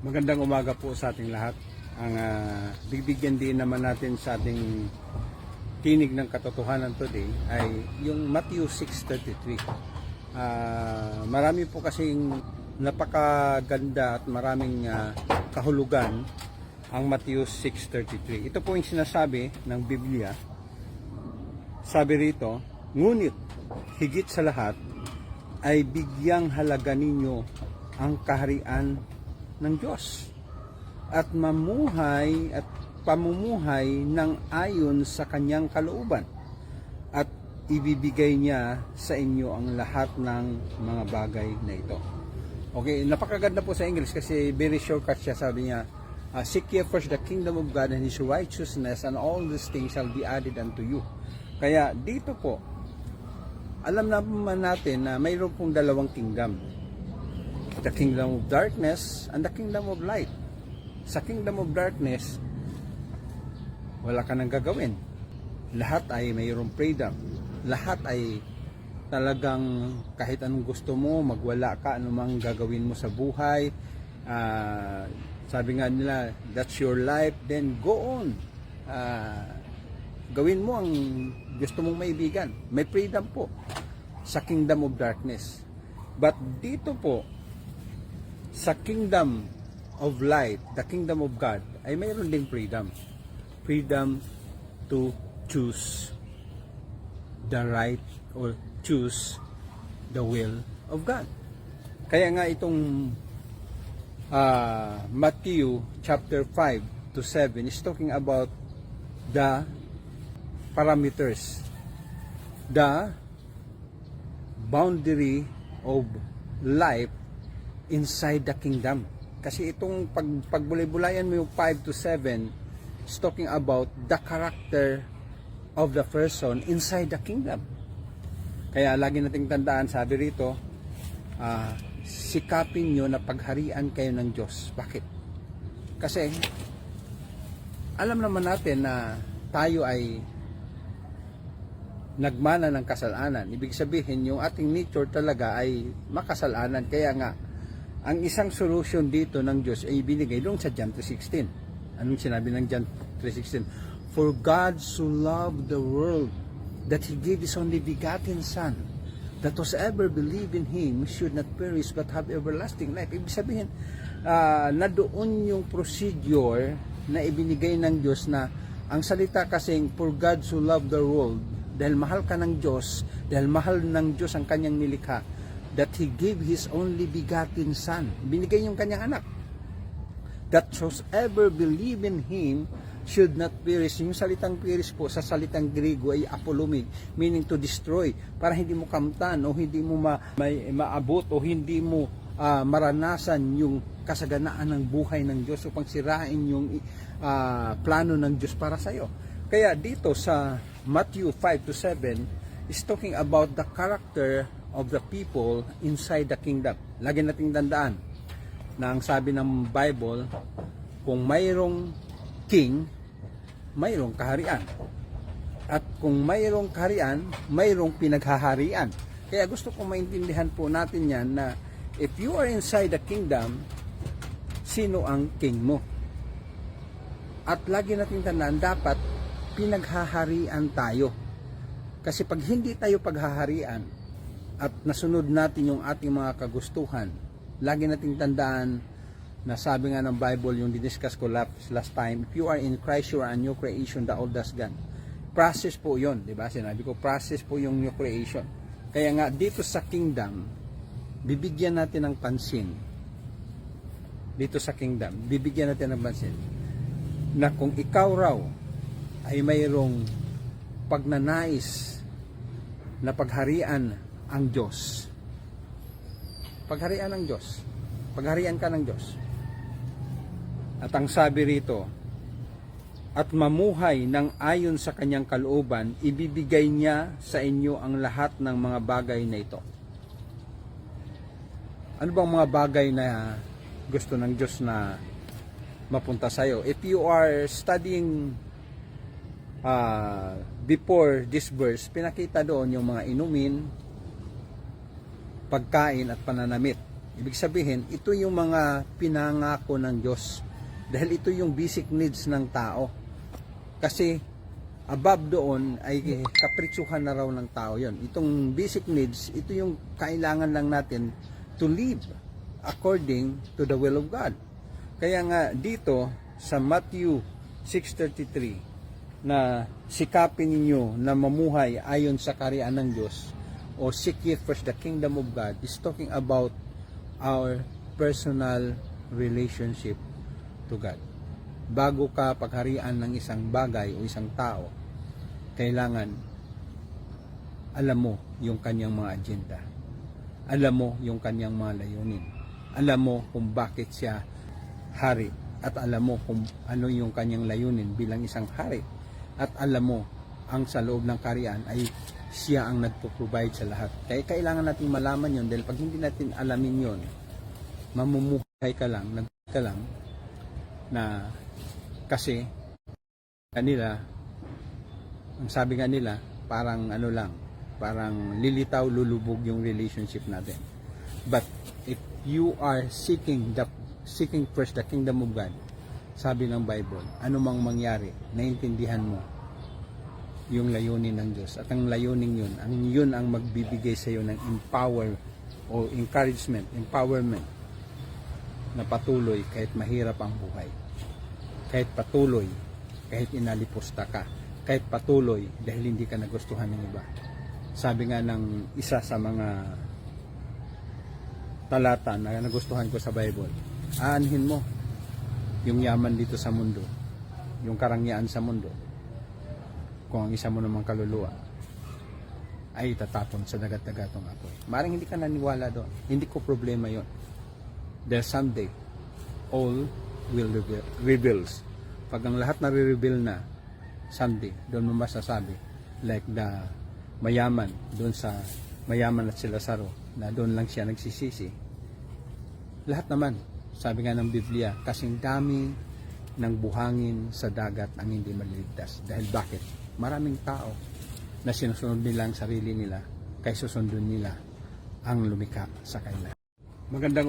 Magandang umaga po sa ating lahat. Ang bibigyan din naman natin sa ating tinig ng katotohanan today ay yung Matthew 6:33. Marami po kasing napakaganda at maraming kahulugan ang Matthew 6:33. Ito po yung sinasabi ng Biblia. Sabi rito, ngunit higit sa lahat ay bigyang halaga ninyo ang kaharian ng Diyos at mamuhay at pamumuhay ng ayon sa kanyang kalooban at ibibigay niya sa inyo ang lahat ng mga bagay na ito. Okay, napakaganda po sa English kasi very shortcut siya. Sabi niya, seek ye first the kingdom of God and His righteousness, and all these things shall be added unto you. Kaya dito po, alam naman natin na mayroon pong dalawang kingdom. The kingdom of darkness and the kingdom of light. Sa kingdom of darkness, wala ka nang gagawin. Lahat ay mayroong freedom. Lahat ay talagang kahit anong gusto mo, magwala ka, anumang gagawin mo sa buhay. Sabi nga nila, that's your life, then go on. Gawin mo ang gusto mong maibigan. May freedom po sa kingdom of darkness. But dito po, sa kingdom of light, the kingdom of God, ay mayroon ding freedom. Freedom to choose the right or choose the will of God. Kaya nga itong Matthew chapter 5 to 7 is talking about the parameters, the boundary of life inside the kingdom. Kasi itong pagbulay-bulayan mo yung 5 to 7 is talking about the character of the person inside the kingdom. Kaya lagi nating tandaan, sabi rito, sikapin nyo na pagharian kayo ng Diyos. Bakit? Kasi alam naman natin na tayo ay nagmana ng kasalanan. Ibig sabihin, yung ating nature talaga ay makasalanan. Kaya nga, ang isang solution dito ng Diyos ay binigay doon sa John 3:16. Anong sinabi ng John 3:16? For God so loved the world that He gave His only begotten Son, that whosoever believe in Him should not perish but have everlasting life. Ibig sabihin, na doon yung procedure na ibinigay ng Diyos na ang salita kasing for God so loved the world, dahil mahal ka ng Diyos, dahil mahal ng Diyos ang kanyang nilikha, that He gave His only begotten Son. Binigay yung kanyang anak. That whosoever believe in Him should not perish. Yung salitang perish po sa salitang Griego ay apolumig, meaning to destroy, para hindi mo kamtan o hindi mo maabot o hindi mo maranasan yung kasaganaan ng buhay ng Diyos upang sirain yung plano ng Diyos para sa iyo. Kaya dito sa Matthew 5 to 7 is talking about the character of the people inside the kingdom. Lagi nating tandaan na ang sabi ng Bible, kung mayroong king, mayroong kaharian. At kung mayroong kaharian, mayroong pinaghaharian. Kaya gusto kong maintindihan po natin yan na if you are inside the kingdom, sino ang king mo? At lagi nating tandaan, dapat pinaghaharian tayo. Kasi pag hindi tayo paghaharian, at nasunod natin yung ating mga kagustuhan, lagi nating tandaan na sabi nga ng Bible, yung didiscuss ko last time, if you are in Christ, you are a new creation, the old has gone. Process po yun, di ba? Sinabi ko, process po yung new creation. Kaya nga, dito sa kingdom, bibigyan natin ng pansin. Dito sa kingdom, bibigyan natin ng pansin na kung ikaw raw ay mayroong pagnanais na pagharian ang Diyos. Pagharian ng Diyos. Pagharian ka ng Diyos. At ang sabi rito, at mamuhay ng ayon sa kanyang kalooban, ibibigay niya sa inyo ang lahat ng mga bagay na ito. Ano bang mga bagay na gusto ng Diyos na mapunta sa iyo? If you are studying before this verse, pinakita doon yung mga inumin, pagkain at pananamit. Ibig sabihin, ito yung mga pinangako ng Diyos. Dahil ito yung basic needs ng tao. Kasi above doon ay kapritsuhan na raw ng tao yon. Itong basic needs, ito yung kailangan lang natin to live according to the will of God. Kaya nga dito sa Matthew 6:33 na sikapin ninyo na mamuhay ayon sa kaharian ng Diyos o seek ye first the kingdom of God is talking about our personal relationship to God. Bago ka pagharian ng isang bagay o isang tao, kailangan alam mo yung kanyang mga agenda. Alam mo yung kanyang mga layunin. Alam mo kung bakit siya hari. At alam mo kung ano yung kanyang layunin bilang isang hari. At alam mo, ang sa loob ng kaharian ay siya ang nagpo-provide sa lahat. Kaya kailangan natin malaman yon dahil pag hindi natin alamin yon, mamumuhay ka lang, ka lang na kasi kanila, ang sabi nga nila, parang ano lang, parang lilitaw, lulubog yung relationship natin. But if you are seeking first the kingdom of God, sabi ng Bible, anumang mangyari, naintindihan mo yung layunin ng Diyos. At ang layunin yun ang magbibigay sa iyo ng empowerment na patuloy kahit mahirap ang buhay. Kahit patuloy, kahit inalipusta ka. Kahit patuloy dahil hindi ka nagustuhan ng iba. Sabi nga ng isa sa mga talata na nagustuhan ko sa Bible, aanhin mo yung yaman dito sa mundo, yung karangyaan sa mundo, kung ang isa mo namang kaluluwa ay tatapon sa dagat-dagatong apoy. Maring hindi ka naniwala doon. Hindi ko problema yon. Dahil someday, all will reveals. Pag ang lahat na re-reveal na, someday, doon mo masasabi, like the mayaman, doon sa mayaman at si Lazaro, na doon lang siya nagsisisi. Lahat naman, sabi nga ng Biblia, kasing dami ng buhangin sa dagat ang hindi maliligtas. Dahil bakit? Maraming tao na sinusunod nila ang sarili nila kaysa susundin nila ang lumikha sa kanila. Magandang